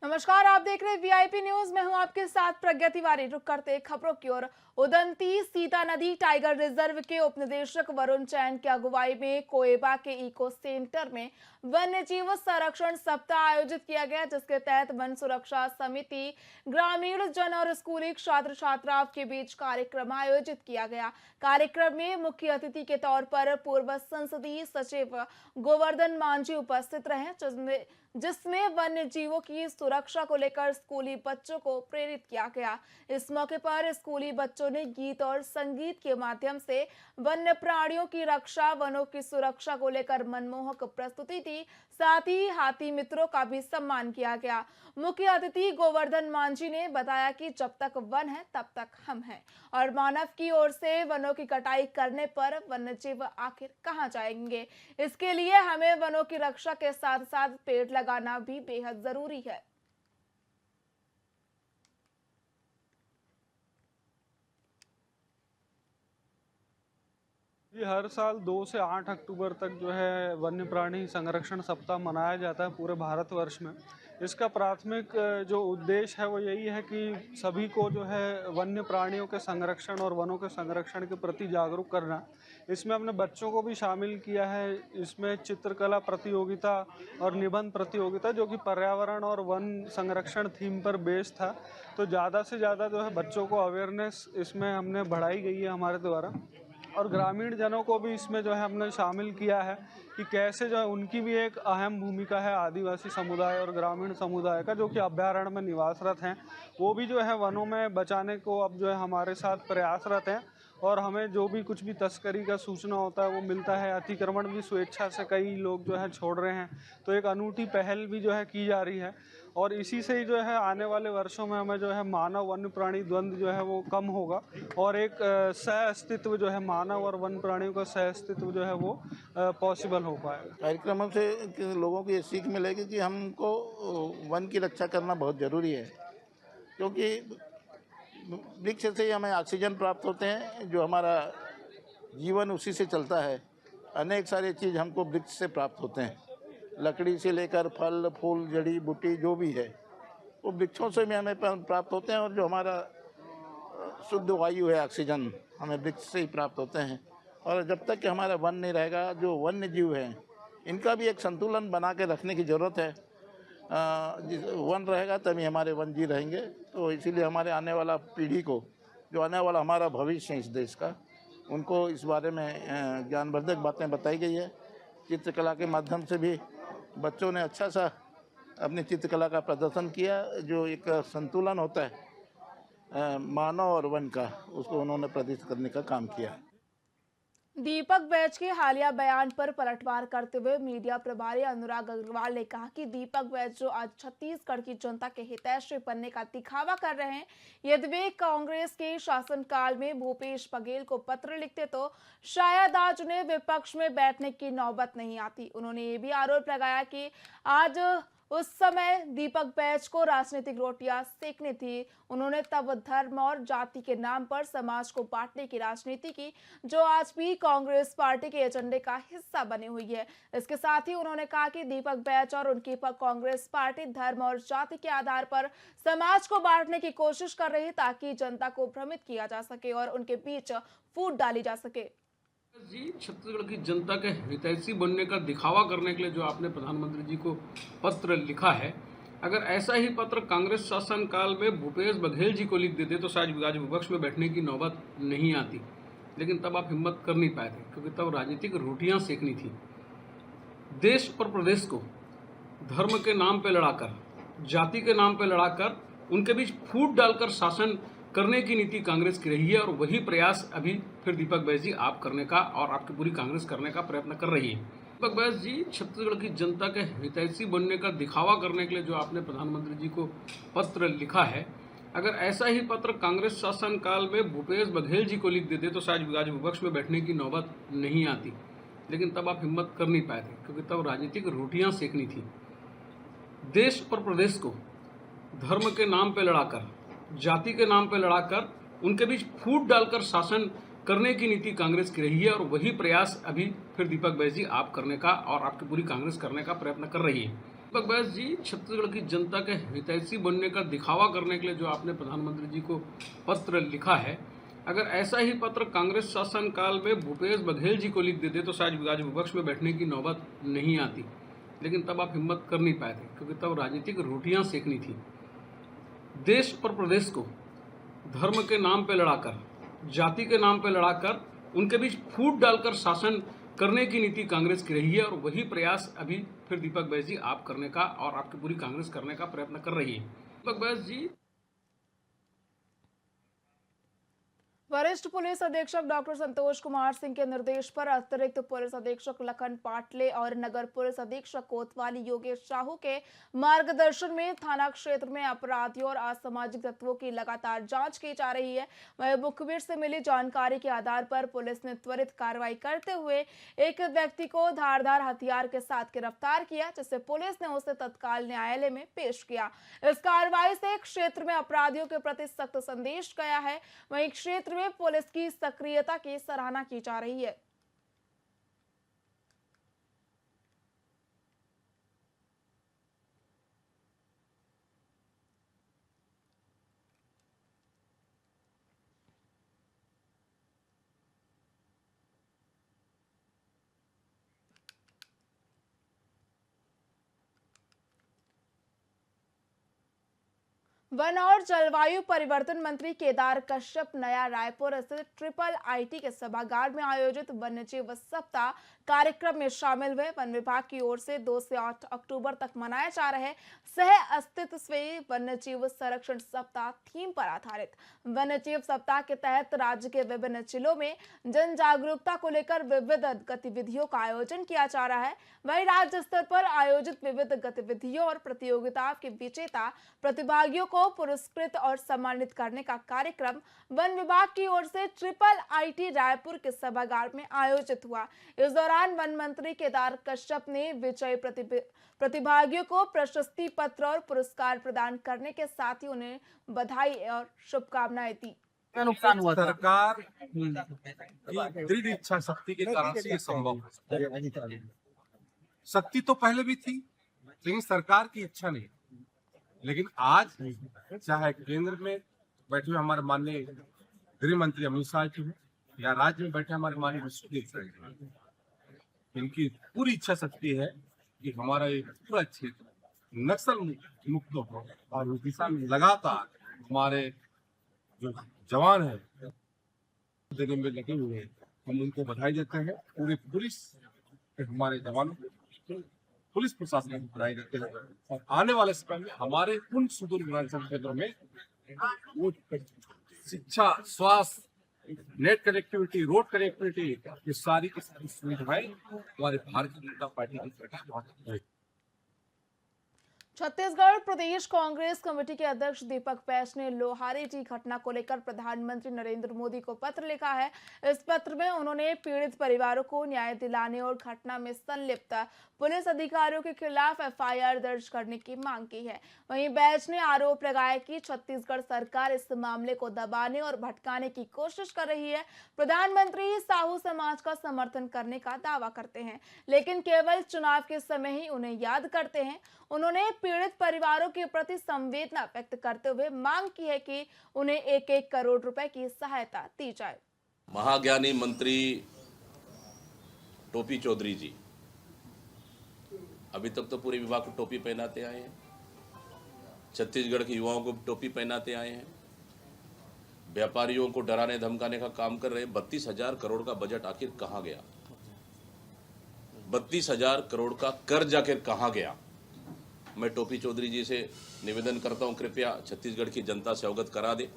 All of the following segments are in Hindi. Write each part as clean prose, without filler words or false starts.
नमस्कार, आप देख रहे हैं वीआईपी न्यूज। मैं हूं आपके साथ प्रज्ञा तिवारी। रुक करते खबरों की ओर। उदंती सीता नदी टाइगर रिजर्व के उपनिदेशक वरुण जैन की अगुवाई में कोएबा के इको सेंटर में वन्य जीव संरक्षण सप्ताह आयोजित किया गया, जिसके तहत वन सुरक्षा समिति, ग्रामीण जन और स्कूली छात्र छात्राओं के बीच कार्यक्रम आयोजित किया गया। कार्यक्रम में मुख्य अतिथि के तौर पर पूर्व संसदीय सचिव गोवर्धन मांझी उपस्थित रहे, जिसमें वन्य जीवों की सुरक्षा को लेकर स्कूली बच्चों को प्रेरित किया गया। इस मौके पर स्कूली बच्चों ने गीत और संगीत के माध्यम से वन्य प्राणियों की रक्षा, वनों की सुरक्षा को लेकर मनमोहक प्रस्तुति दी। साथ ही हाथी मित्रों का भी सम्मान किया गया। मुख्य अतिथि गोवर्धन मांझी ने बताया कि जब तक वन है तब तक हम हैं, और मानव की ओर से वनों की कटाई करने पर वन्यजीव आखिर कहां जाएंगे। इसके लिए हमें वनों की रक्षा के साथ साथ पेड़ लगाना भी बेहद जरूरी है। ये हर साल 2 से 8 अक्टूबर तक जो है वन्य प्राणी संरक्षण सप्ताह मनाया जाता है पूरे भारतवर्ष में। इसका प्राथमिक जो उद्देश्य है वो यही है कि सभी को जो है वन्य प्राणियों के संरक्षण और वनों के संरक्षण के प्रति जागरूक करना। इसमें हमने बच्चों को भी शामिल किया है। इसमें चित्रकला प्रतियोगिता और निबंध प्रतियोगिता, जो कि पर्यावरण और वन संरक्षण थीम पर बेस्ड था। तो ज़्यादा से ज़्यादा जो है बच्चों को अवेयरनेस इसमें हमने बढ़ाई गई है हमारे द्वारा, और ग्रामीण जनों को भी इसमें जो है हमने शामिल किया है कि कैसे जो है उनकी भी एक अहम भूमिका है। आदिवासी समुदाय और ग्रामीण समुदाय का, जो कि अभ्यारण्य में निवासरत हैं, वो भी जो है वनों में बचाने को अब जो है हमारे साथ प्रयासरत हैं। और हमें जो भी कुछ भी तस्करी का सूचना होता है वो मिलता है। अतिक्रमण भी स्वेच्छा से कई लोग जो है छोड़ रहे हैं, तो एक अनूठी पहल भी जो है की जा रही है। और इसी से ही जो है आने वाले वर्षों में हमें जो है मानव वन्य प्राणी द्वंद्व जो है वो कम होगा, और एक सह अस्तित्व जो है मानव और वन्य प्राणियों का सह अस्तित्व जो है वो पॉसिबल हो पाएगा। कार्यक्रमों से लोगों को ये सीख मिलेगी कि हमको वन की रक्षा करना बहुत ज़रूरी है, क्योंकि वृक्ष से ही हमें ऑक्सीजन प्राप्त होते हैं, जो हमारा जीवन उसी से चलता है। अनेक सारे चीज़ हमको वृक्ष से प्राप्त होते हैं, लकड़ी से लेकर फल फूल जड़ी बूटी जो भी है वो वृक्षों से भी हमें प्राप्त होते हैं। और जो हमारा शुद्ध वायु है, ऑक्सीजन, हमें वृक्ष से ही प्राप्त होते हैं। और जब तक कि हमारा वन नहीं रहेगा, जो वन्य जीव हैं इनका भी एक संतुलन बना के रखने की ज़रूरत है। वन रहेगा तभी हमारे वन जी रहेंगे। तो इसीलिए हमारे आने वाला पीढ़ी को, जो आने वाला हमारा भविष्य है इस देश का, उनको इस बारे में ज्ञानवर्धक बातें बताई गई है। चित्रकला के माध्यम से भी बच्चों ने अच्छा सा अपनी चित्रकला का प्रदर्शन किया। जो एक संतुलन होता है मानव और वन का, उसको उन्होंने प्रदर्शित करने का काम किया। दीपक बैज के हालिया बयान पर पलटवार करते हुए मीडिया प्रभारी अनुराग अग्रवाल ने कहा कि दीपक बैज जो आज छत्तीसगढ़ की जनता के हितैषी बनने का दिखावा कर रहे हैं, यदि वे कांग्रेस के शासनकाल में भूपेश बघेल को पत्र लिखते तो शायद आज उन्हें विपक्ष में बैठने की नौबत नहीं आती। उन्होंने ये भी आरोप लगाया कि आज उस समय दीपक बैज को राजनीतिक रोटियां सेकनी थी। उन्होंने तब धर्म और जाति के नाम पर समाज को बांटने की राजनीति की, जो आज भी कांग्रेस पार्टी के एजेंडे का हिस्सा बनी हुई है। इसके साथ ही उन्होंने कहा कि दीपक बैज और उनकी कांग्रेस पार्टी धर्म और जाति के आधार पर समाज को बांटने की कोशिश कर रही है, ताकि जनता को भ्रमित किया जा सके और उनके बीच फूट डाली जा सके। जी, छत्तीसगढ़ की जनता के हितैषी बनने का दिखावा करने के लिए जो आपने प्रधानमंत्री जी को पत्र लिखा है, अगर ऐसा ही पत्र कांग्रेस शासन काल में भूपेश बघेल जी को लिख देते तो शायद आज विपक्ष में बैठने की नौबत नहीं आती। लेकिन तब आप हिम्मत कर नहीं पाए थे, क्योंकि तब राजनीतिक रोटियां सेकनी थी। देश और प्रदेश को धर्म के नाम पर लड़ाकर, जाति के नाम पर लड़ाकर, उनके बीच फूट डालकर शासन करने की नीति कांग्रेस की रही है। और वही प्रयास अभी फिर दीपक बैज जी आप करने का और आपकी पूरी कांग्रेस करने का प्रयत्न कर रही है। दीपक बैज जी छत्तीसगढ़ की जनता के हितैषी बनने का दिखावा करने के लिए जो आपने प्रधानमंत्री जी को पत्र लिखा है, अगर ऐसा ही पत्र कांग्रेस शासन काल में भूपेश बघेल जी को लिख देते तो शायद आज विपक्ष में बैठने की नौबत नहीं आती। लेकिन तब आप हिम्मत कर नहीं पाए थे, क्योंकि तब राजनीतिक रोटियां सेकनी थी। देश और प्रदेश को धर्म के नाम पर लड़ाकर, जाति के नाम पर लड़ाकर, उनके बीच फूट डालकर शासन करने की नीति कांग्रेस की रही है। और वही प्रयास अभी फिर दीपक बैज जी आप करने का और आपकी पूरी कांग्रेस करने का प्रयत्न कर रही है। दीपक बैस जी, छत्तीसगढ़ की जनता के हितैषी बनने का दिखावा करने के लिए जो आपने प्रधानमंत्री जी को पत्र लिखा है, अगर ऐसा ही पत्र कांग्रेस शासन काल में भूपेश बघेल जी को लिख देते तो शायद आज विपक्ष में बैठने की नौबत नहीं आती। लेकिन तब आप हिम्मत कर नहीं पाए थे, क्योंकि तब राजनीतिक रोटियां सेकनी थी। देश और प्रदेश को धर्म के नाम पे लड़ाकर, जाति के नाम पे लड़ाकर, उनके बीच फूट डालकर शासन करने की नीति कांग्रेस की रही है, और वही प्रयास अभी फिर दीपक बैस जी आप करने का और आपकी पूरी कांग्रेस करने का प्रयत्न कर रही है। दीपक बैस जी, वरिष्ठ पुलिस अधीक्षक डॉक्टर संतोष कुमार सिंह के निर्देश पर अतिरिक्त पुलिस अधीक्षक लखन पाटले और नगर पुलिस अधीक्षक कोतवाली योगेश साहू के मार्गदर्शन में थाना क्षेत्र में अपराधियों और असामाजिक तत्वों की लगातार जांच की जा रही है। वहीं मुखबिर से मिली जानकारी के आधार पर पुलिस ने त्वरित कार्रवाई करते हुए एक व्यक्ति को धारदार हथियार के साथ गिरफ्तार किया, जिससे पुलिस ने उसे तत्काल न्यायालय में पेश किया। इस कार्रवाई से क्षेत्र में अपराधियों के प्रति सख्त संदेश गया है। वहीं क्षेत्र में पुलिस की सक्रियता की सराहना की जा रही है। वन और जलवायु परिवर्तन मंत्री केदार कश्यप नया रायपुर स्थित ट्रिपल आईटी के सभागार में आयोजित वन्यजीव सप्ताह कार्यक्रम में शामिल हुए। वन विभाग की ओर से 2 से 8 अक्टूबर तक मनाए जा रहे सह अस्तित्व वन्यजीव संरक्षण सप्ताह थीम पर आधारित वन्यजीव सप्ताह के तहत राज्य के विभिन्न जिलों में जन जागरूकता को लेकर विविध गतिविधियों का आयोजन किया जा रहा है। वहीं राज्य स्तर पर आयोजित विविध गतिविधियों और प्रतियोगिताओं के विजेता प्रतिभागियों को पुरस्कृत और सम्मानित करने का कार्यक्रम वन विभाग की ओर से ट्रिपल आईटी रायपुर के सभागार में आयोजित हुआ। इस दौरान वन मंत्री केदार कश्यप ने विजयी प्रतिभागियों को प्रशस्ति पत्र और पुरस्कार प्रदान करने के साथ ही उन्हें बधाई और शुभकामनाएं दी। नुकसान हुआ सरकार की दृढ़ इच्छा शक्ति के कारण से संभव है। शक्ति तो पहले भी थी, लेकिन सरकार की इच्छा नहीं। लेकिन आज चाहे केंद्र में बैठे हमारे माननीय गृह मंत्री अमित शाह जी या राज्य में बैठे हमारे माननीय विश्व, इनकी पूरी इच्छा शक्ति है कि हमारा ये पूरा क्षेत्र नक्सल मुक्त हो, और उस दिशा में लगातार हमारे जो जवान हैं देने में लगे हुए हैं। हम उनको बधाई देते हैं। पूरे पुलिस हमारे जवानों को, पुलिस प्रशासन को बधाई देते हैं। और आने वाले समय में हमारे उन सुदूर ग्रामीण क्षेत्रों में वो शिक्षा, स्वास्थ्य, नेट कनेक्टिविटी, रोड कनेक्टिविटी, ये सारी की सारी सुविधाएं हमारे भारतीय जनता पार्टी की सरकार। छत्तीसगढ़ प्रदेश कांग्रेस कमेटी के अध्यक्ष दीपक बैस ने लोहारी जी घटना को लेकर प्रधानमंत्री नरेंद्र मोदी को पत्र लिखा है। इस पत्र में उन्होंने पीड़ित परिवारों को न्याय दिलाने और घटना में संलिप्त पुलिस अधिकारियों के खिलाफ एफआईआर दर्ज करने की मांग की है। वहीं बैस ने आरोप लगाया कि छत्तीसगढ़ सरकार इस मामले को दबाने और भटकाने की कोशिश कर रही है। प्रधानमंत्री साहू समाज का समर्थन करने का दावा करते हैं, लेकिन केवल चुनाव के समय ही उन्हें याद करते हैं। उन्होंने पीड़ित परिवारों के प्रति संवेदना व्यक्त करते हुए मांग की है कि उन्हें 1-1 करोड़ रुपए की सहायता दी जाए। महाज्ञानी मंत्री टोपी चौधरी जी अभी तक तो पूरे विभाग को टोपी पहनाते आए हैं, छत्तीसगढ़ के युवाओं को टोपी पहनाते आए हैं, व्यापारियों को डराने धमकाने का काम कर रहे हैं। 32,000 करोड़ का बजट आखिर कहाँ गया? 32,000 करोड़ का कर्ज आखिर कहाँ गया? मैं टोपी चौधरी जी से निवेदन करता हूं, कृपया छत्तीसगढ़ की जनता से अवगत करा दे।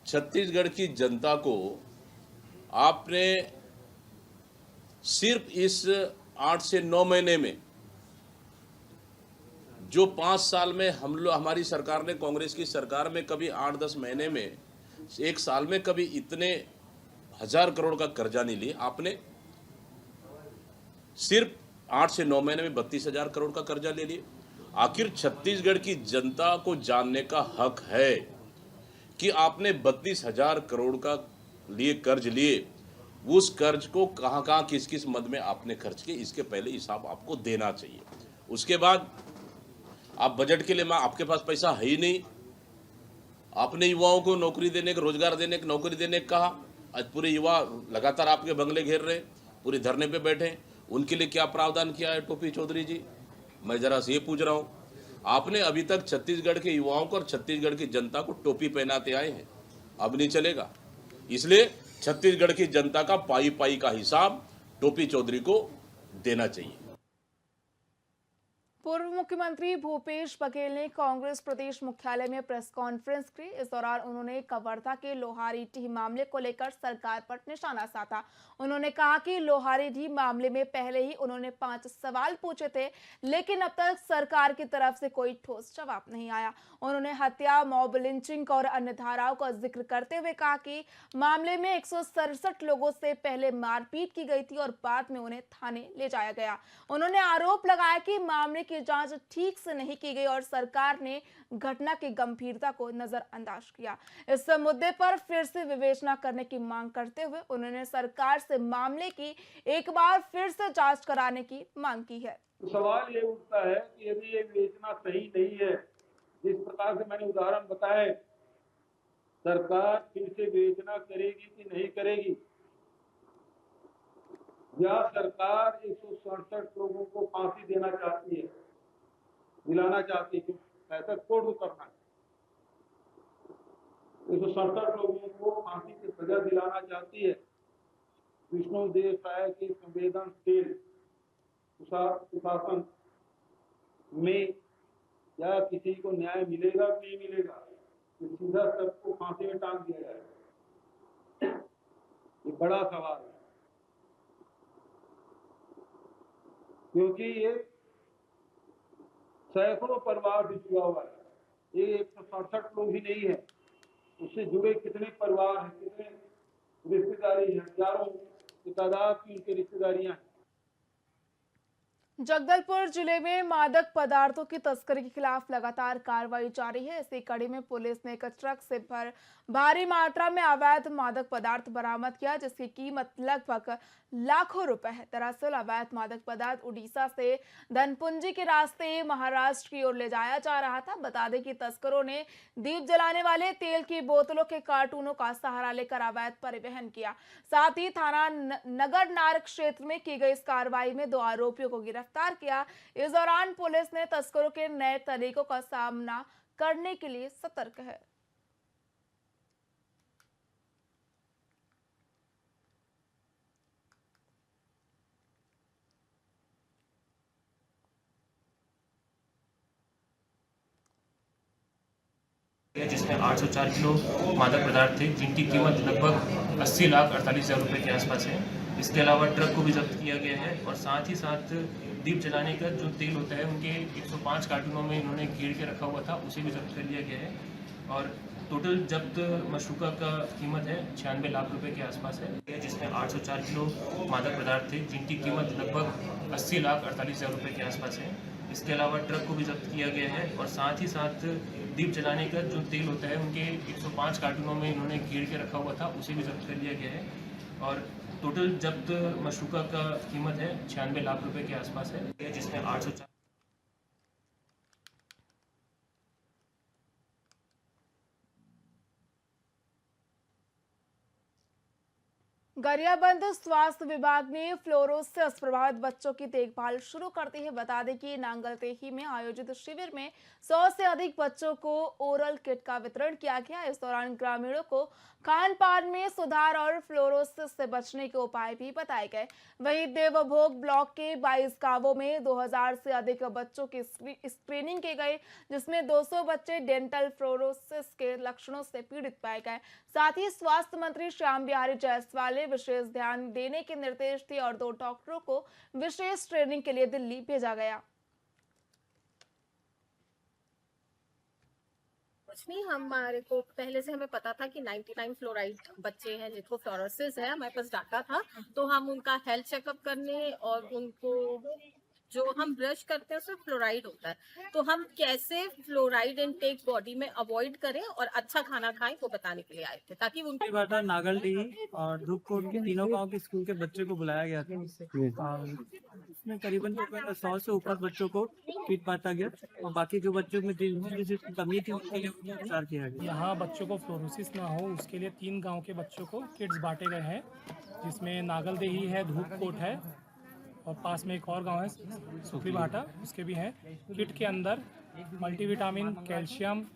छत्तीसगढ़ की जनता को आपने सिर्फ इस 8 से 9 महीने में, जो 5 साल में हमारी सरकार ने, कांग्रेस की सरकार में कभी 8-10 महीने में, 1 साल में कभी इतने 1000 करोड़ का कर्जा नहीं लिया। आपने सिर्फ 8 से 9 महीने में 32,000 करोड़ का कर्जा ले लिए। आखिर छत्तीसगढ़ की जनता को जानने का हक है कि आपने 32,000 करोड़ का कर्ज लिए, उस कर्ज को कहां किस किस मद में आपने खर्च किए, इसके पहले हिसाब आपको देना चाहिए। उसके बाद आप बजट के लिए आपके पास पैसा है ही नहीं। आपने युवाओं को नौकरी देने का, रोजगार देने का, नौकरी देने का कहा। आज पूरे युवा लगातार आपके बंगले घेर रहे, पूरे धरने पे बैठे। उनके लिए क्या प्रावधान किया है टोपी चौधरी जी? मैं जरा से ये पूछ रहा हूँ। आपने अभी तक छत्तीसगढ़ के युवाओं को और छत्तीसगढ़ की जनता को टोपी पहनाते आए हैं, अब नहीं चलेगा। इसलिए छत्तीसगढ़ की जनता का पाई पाई का हिसाब टोपी चौधरी को देना चाहिए। पूर्व मुख्यमंत्री भूपेश बघेल ने कांग्रेस प्रदेश मुख्यालय में प्रेस कॉन्फ्रेंस की। इस दौरान उन्होंने कवर्धा के लोहारीडीह मामले को लेकर सरकार पर निशाना साधा। उन्होंने कहा कि लोहारीडीह मामले में पहले ही उन्होंने 5 सवाल पूछे थे, लेकिन अब तक सरकार की तरफ से कोई ठोस जवाब नहीं आया। उन्होंने हत्या, मॉब लिंचिंग और अन्य धाराओं का जिक्र करते हुए कहा कि मामले में 167 लोगों से पहले मारपीट की गई थी और बाद में उन्हें थाने ले जाया गया। उन्होंने आरोप लगाया कि मामले की जांच ठीक से नहीं की गई और सरकार ने घटना की गंभीरता को नजरअंदाज किया। इस मुद्दे पर फिर से विवेचना करने की मांग करते हुए उन्होंने सरकार से मामले की एक बार फिर से जांच कराने की मांग की है। तो सवाल ये उठता है कि यदि ये विवेचना सही नहीं है, जिस प्रकार से मैंने उदाहरण बताए, सरकार फिर से विवेचना करेगी कि नहीं करेगी, या सरकार 167 लोगों को फांसी देना चाहती है, दिलाना चाहती है, ऐसा कोर्ट उतरना है। 167 लोगों को फांसी की सजा दिलाना चाहती है। विष्णुदेव साय के संवेदनशील सुशासन में क्या किसी को न्याय मिलेगा कि नहीं मिलेगा? तो सीधा सबको फांसी में टांग दिया जाएगा। ये बड़ा सवाल है, क्योंकि ये सैकड़ों परिवार से जुड़ा हुआ है। ये 167 लोग ही नहीं है, उससे जुड़े कितने परिवार हैं, कितने रिश्तेदारी हैं, हजारों की तादाद की उनकी रिश्तेदारियां हैं। जगदलपुर जिले में मादक पदार्थों की तस्करी के खिलाफ लगातार कार्रवाई जारी है। इसी कड़ी में पुलिस ने एक ट्रक से भारी मात्रा में अवैध मादक पदार्थ बरामद किया, जिसकी कीमत लगभग लाखों रुपए है। दरअसल अवैध मादक पदार्थ उड़ीसा से धनपुंजी के रास्ते महाराष्ट्र की ओर ले जाया जा रहा था। बता दें कि तस्करों ने दीप जलाने वाले तेल की बोतलों के कार्टूनों का सहारा लेकर अवैध परिवहन किया। साथ ही थाना नगरनार क्षेत्र में की गई इस कार्रवाई में 2 आरोपियों को गिरफ्तार किया। इस दौरान पुलिस ने तस्करों के नए तरीकों का सामना करने के लिए सतर्क है। जिसमें 804 किलो मादक पदार्थ थे, जिनकी कीमत लगभग 80,48,000 रुपये के आसपास है। इसके अलावा ट्रक को भी जब्त किया गया है और साथ ही साथ दीप जलाने का जो तेल होता है उनके 105 कार्टूनों में इन्होंने घेर के रखा हुआ था, उसे भी जब्त कर लिया गया है। और टोटल जब्त मशरूका का कीमत है 96 लाख रुपए के आसपास है, जिसमें 804 किलो मादक पदार्थ थे, जिनकी कीमत लगभग 80,48,000 रुपये के आसपास है। इसके अलावा ट्रक को भी जब्त किया गया है और साथ ही साथ दीप जलाने का जो तेल होता है उनके 105 कार्टूनों में इन्होंने घेर के रखा हुआ था, उसे भी जब्त कर लिया गया है। और टोटल जब्त मशरूका का कीमत है 96 लाख रुपए के आसपास है, जिसमें 804 गरियाबंद स्वास्थ्य विभाग ने फ्लोरोसिस प्रभावित बच्चों की देखभाल शुरू करती है। बता दें कि नांगलतेही में आयोजित शिविर में 100 से अधिक बच्चों को ओरल किट का वितरण किया गया। इस दौरान ग्रामीणों को खान पान में सुधार और फ्लोरोसिस से बचने के उपाय भी बताए गए। वहीं देवभोग ब्लॉक के 22 गांवों में 2000 से अधिक बच्चों की स्क्रीनिंग की गई, जिसमें 200 बच्चे डेंटल फ्लोरोसिस के लक्षणों से पीड़ित पाए गए। साथ ही स्वास्थ्य मंत्री श्याम बिहारी जायसवाल ने विशेष ध्यान देने के निर्देश दिए और 2 डॉक्टरों को विशेष ट्रेनिंग के लिए दिल्ली भेजा गया। कुछ नहीं, हमारे को पहले से हमें पता था कि 99 फ्लोराइड बच्चे हैं जिनको फ्लोरोसिस है, हमारे पास डाटा था, तो हम उनका हेल्थ चेकअप करने और उनको जो हम ब्रश करते हैं उसमें फ्लोराइड होता है, तो हम कैसे फ्लोराइड इनटेक बॉडी में अवॉइड करें और अच्छा खाना खाएं वो बताने के लिए आए थे, ताकि उनके बाटा नागलडीही और धूपकोट के तीनों गांव के स्कूल के बच्चे को बुलाया गया था और इसमें करीबन 100 से ऊपर बच्चों को किट बांटा गया और बाकी जो बच्चों में जिसकी कमी थी उनके लिए उपचार किया गया। यहाँ बच्चों को फ्लोरोसिस ना हो उसके लिए 3 गांव के बच्चों को किट्स बांटे गए हैं, जिसमें नागलदेही है, धूपकोट है और पास में एक और गांव है सुखरी भाटा, उसके भी हैं। किट के अंदर मल्टीविटामिन, कैल्शियम,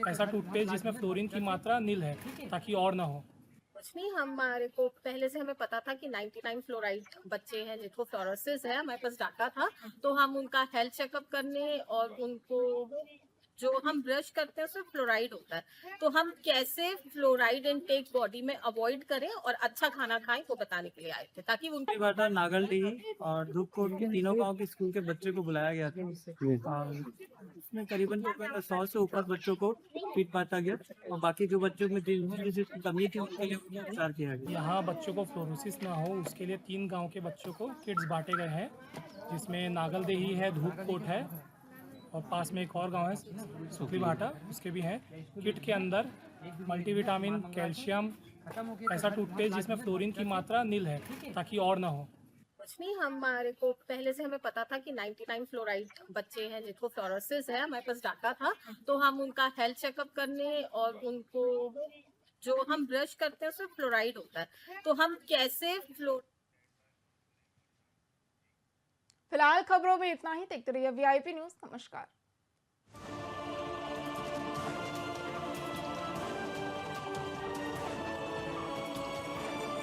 ऐसा टूथपेस्ट जिसमें फ्लोरीन की मात्रा नील है ताकि और ना हो। कुछ नहीं, हमारे को पहले से हमें पता था कि 99 फ्लोराइड बच्चे हैं जिनको फ्लोरोसिस है, हमारे पास डाटा था, तो हम उनका हेल्थ चेकअप करने और उनको जो हम ब्रश करते हैं उसमें फ्लोराइड होता है, तो हम कैसे फ्लोराइड इनटेक बॉडी में अवॉइड करें और अच्छा खाना खाएं वो बताने के लिए आए थे, ताकि उनके बाटा नागलडीही और धूपकोट के तीनों गांव के स्कूल के बच्चे को बुलाया गया था और इसमें करीबन 100 से ऊपर बच्चों को किट बांटा गया और बाकी जो बच्चों में जिसकी कमी थी उनके लिए उपचार किया गया। यहाँ बच्चों को फ्लोरोसिस ना हो उसके लिए 3 गांव के बच्चों को किट्स बांटे गए हैं, जिसमें नागलदेही है, धूपकोट है और पास में एक और गांव है सुखरी भाटा, उसके भी हैं। किट के अंदर मल्टीविटामिन, कैल्शियम, ऐसा टूथपेस्ट जिसमें फ्लोरीन की मात्रा नील है ताकि और ना हो। कुछ नहीं, हमारे को पहले से हमें पता था कि 99 फ्लोराइड बच्चे हैं जिनको फ्लोरोसिस है, हमारे पास डाटा था, तो हम उनका हेल्थ चेकअप करने और उनको जो हम ब्रश करते हैं उसमें फ्लोराइड होता है, तो हम कैसे फिलहाल खबरों में इतना ही। देखते रहिए VIP न्यूज़। नमस्कार।